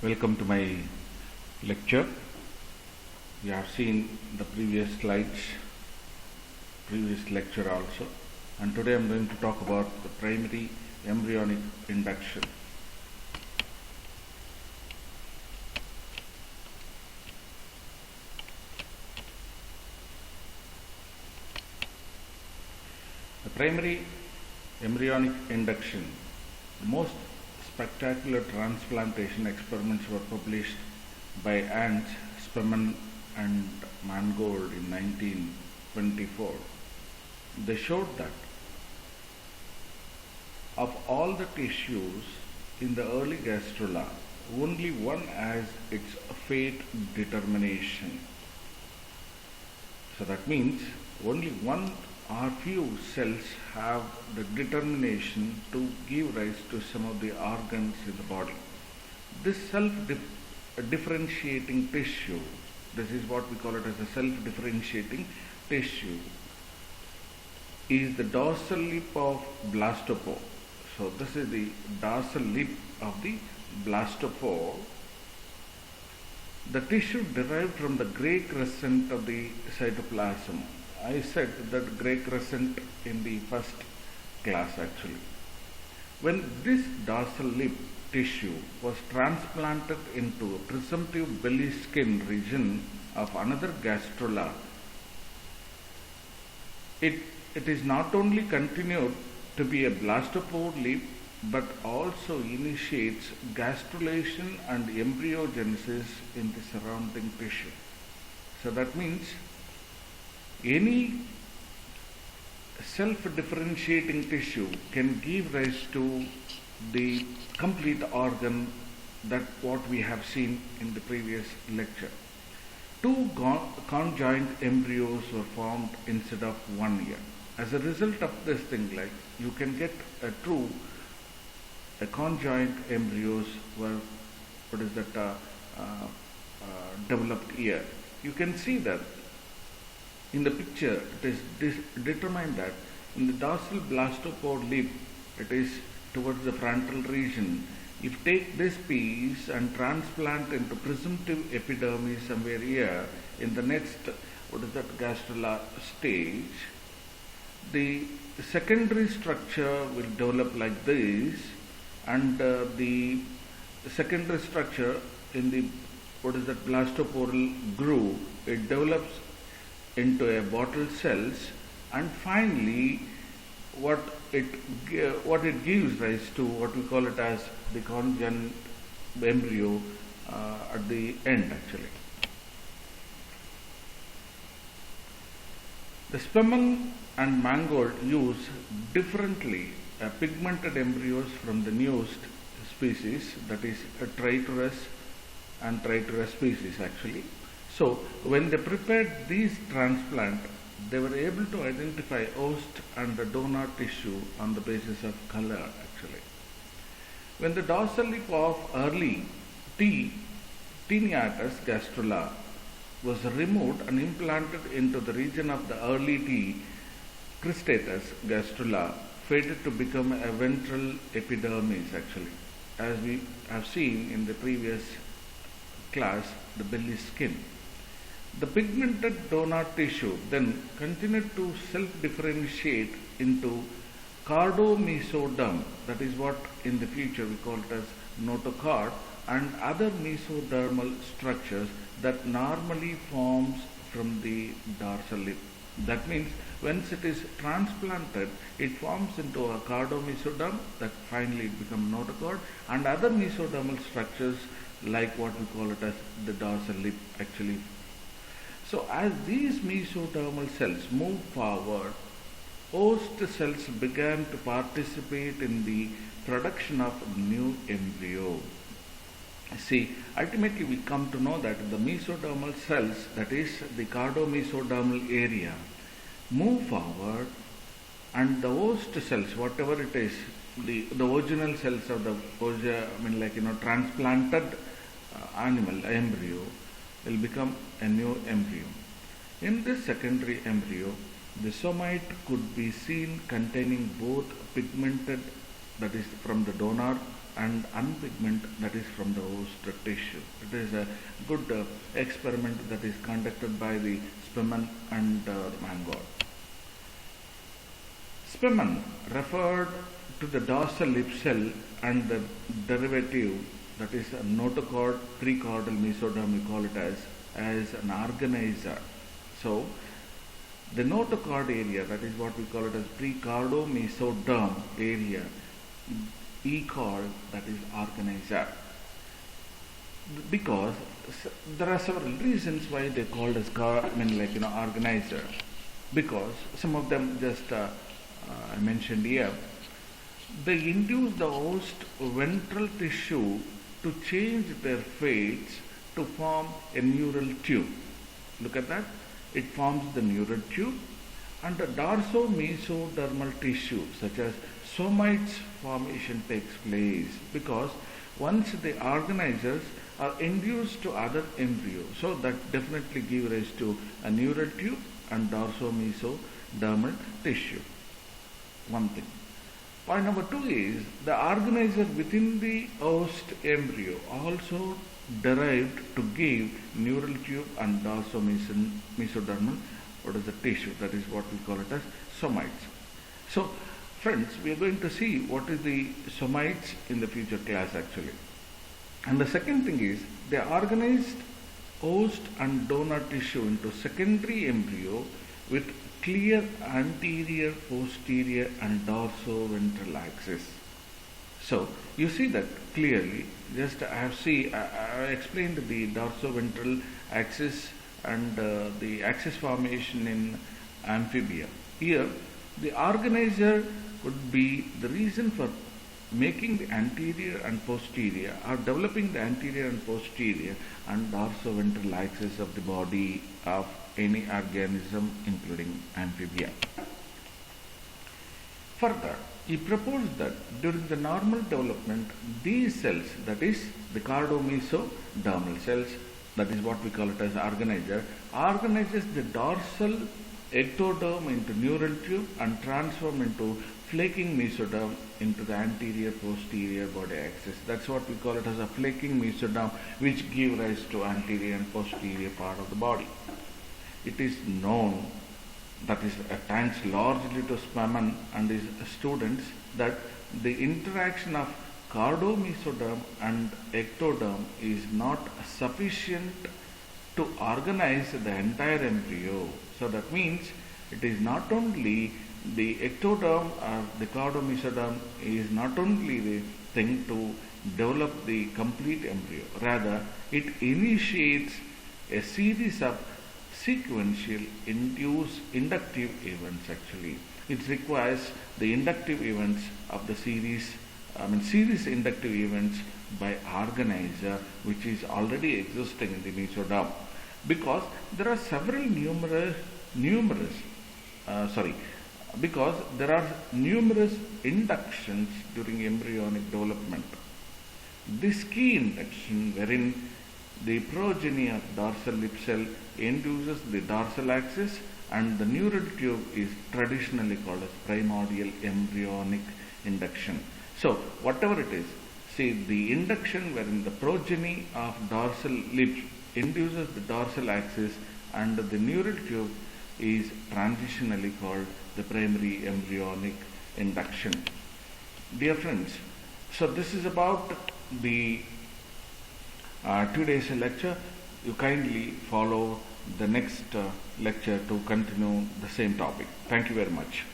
Welcome to my lecture. We have seen the previous slides, previous lecture also, and today I am going to talk about the primary embryonic induction. The primary embryonic induction, the most spectacular transplantation experiments were published by Ernst Spemann and Mangold in 1924. They showed that of all the tissues in the early gastrula, only one has its fate determination. So that means only one or few cells have the determination to give rise to some of the organs in the body. This self-differentiating tissue, this is what we call it as a self-differentiating tissue, is the dorsal lip of blastopore. So this is the dorsal lip of the blastopore. The tissue derived from the gray crescent of the cytoplasm. I said that gray crescent in the first class actually. When this dorsal lip tissue was transplanted into a presumptive belly skin region of another gastrula, it is not only continued to be a blastopore lip but also initiates gastrulation and embryogenesis in the surrounding tissue. So that means any self-differentiating tissue can give rise to the complete organ, that what we have seen in the previous lecture. Two conjoined embryos were formed instead of one here. As a result of this thing, like you can get a conjoined embryos were developed here. You can see that in the picture it is determined that in the dorsal blastopore lip, it is towards the frontal region. If you take this piece and transplant into presumptive epidermis somewhere here in the next gastrula stage, the secondary structure will develop like this, and the secondary structure in the blastoporal groove, it develops into a bottle cells, and finally what it gives rise to, what we call it as the conjoined embryo at the end actually. The Spemann and Mangold use differently pigmented embryos from the newest species, that is a Triturus and Triturus species actually. So when they prepared these transplant, they were able to identify host and the donor tissue on the basis of color actually. When the dorsal lip of early Taeniatus gastrula was removed and implanted into the region of the early T. cristatus gastrula, faded to become a ventral epidermis actually, as we have seen in the previous class, the belly skin. The pigmented donor tissue then continued to self-differentiate into cardomesoderm, that is what in the future we call it as notochord, and other mesodermal structures that normally forms from the dorsal lip. That means once it is transplanted, it forms into a cardomesoderm, that finally it becomes notochord, and other mesodermal structures like what we call it as the dorsal lip actually. So as these mesodermal cells moved forward, host cells began to participate in the production of new embryo. See, ultimately we come to know that the mesodermal cells, that is the cardomesodermal area, move forward, and the host cells, whatever it is, the original cells of the transplanted animal embryo, will become a new embryo. In this secondary embryo, the somite could be seen containing both pigmented, that is from the donor, and unpigment that is from the host tissue. It is a good experiment that is conducted by the Spemann and Mangold. Spemann referred to the dorsal lip cell and the derivative, that is a notochord precaudal mesoderm, we call it as an organizer. So the notochord area, that is what we call it as precardomesoderm area, called that is organizer, because there are several reasons why they called as organizer, because some of them just I mentioned here. They induce the host ventral tissue to change their fates to form a neural tube. Look at that. It forms the neural tube, and the dorso-mesodermal tissue such as somites formation takes place, because once the organizers are induced to other embryo, so that definitely give rise to a neural tube and dorso-mesodermal tissue. One thing. Point number 2 is the organizer within the host embryo also derived to give neural tube and dorso-mesodermal, what is the tissue, that is what we call it as somites. So friends, we are going to see what is the somites in the future class actually. And the second thing is they organized host and donor tissue into secondary embryo with clear anterior, posterior and dorsoventral axis. So you see that clearly. Just I have explained the dorsoventral axis and the axis formation in amphibia. Here the organizer would be the reason for making the anterior and posterior, or developing the anterior and posterior and dorsoventral axis of the body of any organism including amphibia. Further, he proposed that during the normal development, these cells, that is the cardomesodermal cells, that is what we call it as organizer, organizes the dorsal ectoderm into neural tube and transform into flaking mesoderm into the anterior posterior body axis. That's what we call it as a flaking mesoderm, which give rise to anterior and posterior part of the body. It is known, that is thanks largely to Spemann and his students, that the interaction of cardomesoderm and ectoderm is not sufficient to organize the entire embryo. So that means it is not only the ectoderm or the cardomesoderm is not only the thing to develop the complete embryo, rather it initiates a series of sequential inductive events actually. It requires the inductive events of the series inductive events by organizer which is already existing in the mesoderm, because there are several because there are numerous inductions during embryonic development. This key induction wherein the progeny of dorsal lip cell induces the dorsal axis and the neural tube is traditionally called as primordial embryonic induction. So whatever it is, see the induction wherein the progeny of dorsal lip induces the dorsal axis and the neural tube is transitionally called the primary embryonic induction. Dear friends, so this is about the 2 days lecture. You kindly follow the next lecture to continue the same topic. Thank you very much.